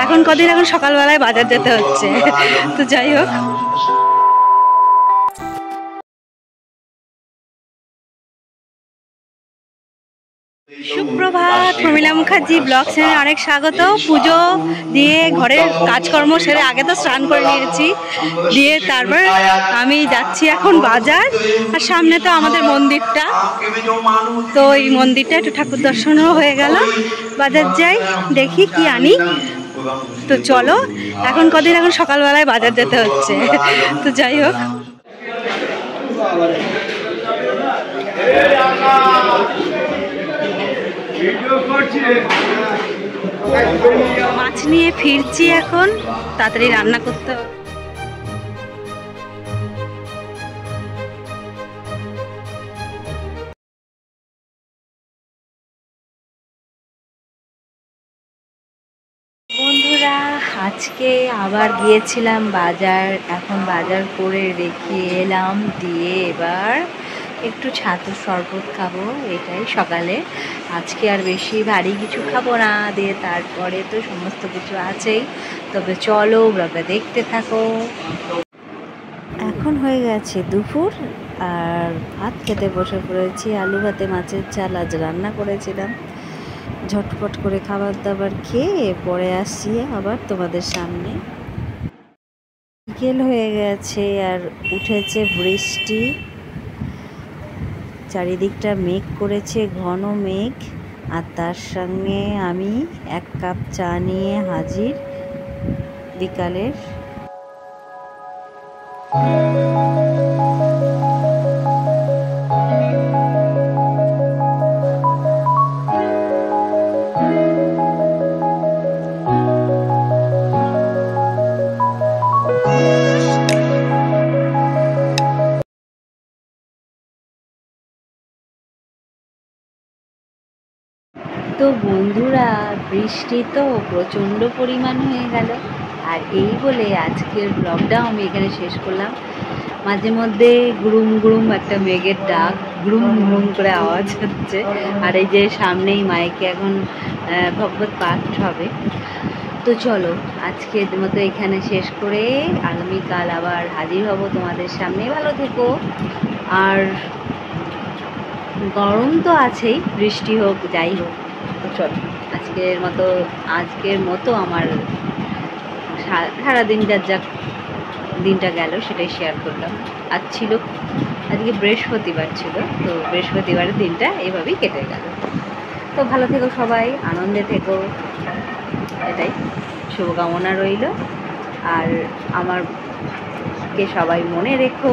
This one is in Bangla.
এখন কদিন এখন সকালবেলায় বাজার যেতে হচ্ছে। তো যাই হোক, সুপ্রভাত। প্রমিলা মুখার্জি ব্লগ চ্যানেলে অনেক স্বাগত। পুজো দিয়ে ঘরের কাজকর্ম সেরে আগে তো স্নান করে নিয়েছি, দিয়ে তারপর আমি যাচ্ছি এখন বাজার। আর সামনে তো আমাদের মন্দিরটা, তো এই মন্দিরটা একটু ঠাকুর দর্শনও হয়ে গেল। বাজার যাই, দেখি কি আনি। তো চলো, এখন কদিন এখন সকালবেলায় বাজার যেতে হচ্ছে। তো যাই হোক, মাছ নিয়ে ফিরছি এখন, তাড়াতাড়ি রান্না করতে হবে। বন্ধুরা, আজকে আবার গিয়েছিলাম বাজার। এখন বাজার করে রেখে এলাম, দিয়ে এবার একটু ছাতু শরবত খাবো, এটাই সকালে। আজকে আর বেশি ভারী কিছু খাবো না, দিয়ে তারপরে তো সমস্ত কিছু আছেই। তবে চলো ব্লগটা দেখতে থাকো। এখন হয়ে গেছে দুপুর, আর ভাত খেতে বসে পড়েছি। আলু ভাতে মাছের ঝাল আজ রান্না করেছিলাম। ঝটপট করে খাবার দাবার খেয়ে পরে আসছি আবার তোমাদের সামনে। বিকেল হয়ে গেছে আর উঠেছে বৃষ্টি, চারিদিকটা মেঘ করেছে, ঘন মেঘ। আর তার সঙ্গে আমি এক কাপ চা নিয়ে হাজির বিকালের। তো বন্ধুরা, বৃষ্টি তো প্রচণ্ড পরিমাণ হয়ে গেল। আর এই বলে আজকের ব্লগটাও আমি এখানে শেষ করলাম। মাঝে মধ্যে গুড়ুম গুড়ুম একটা মেঘের ডাক, গুড়ুম গুড়ুম করে আওয়াজ হচ্ছে। আর এই যে সামনেই মাইকে এখন ভগবত পাঠ হবে। তো চলো, আজকের মতো এখানে শেষ করে আগামীকাল আবার হাজির হব তোমাদের সামনে। ভালো থেকো। আর গরম তো আছেই, বৃষ্টি হোক যাই হোক। তো চলো, আজকের মতো আমার সারাদিন যা দিনটা গেল সেটাই শেয়ার করলাম। আজকে বৃহস্পতিবার ছিল, তো বৃহস্পতিবারের দিনটা এভাবেই কেটে গেল। তো ভালো থেকো সবাই, আনন্দে থেকো, এটাই শুভকামনা রইল। আর আমারকে সবাই মনে রেখো।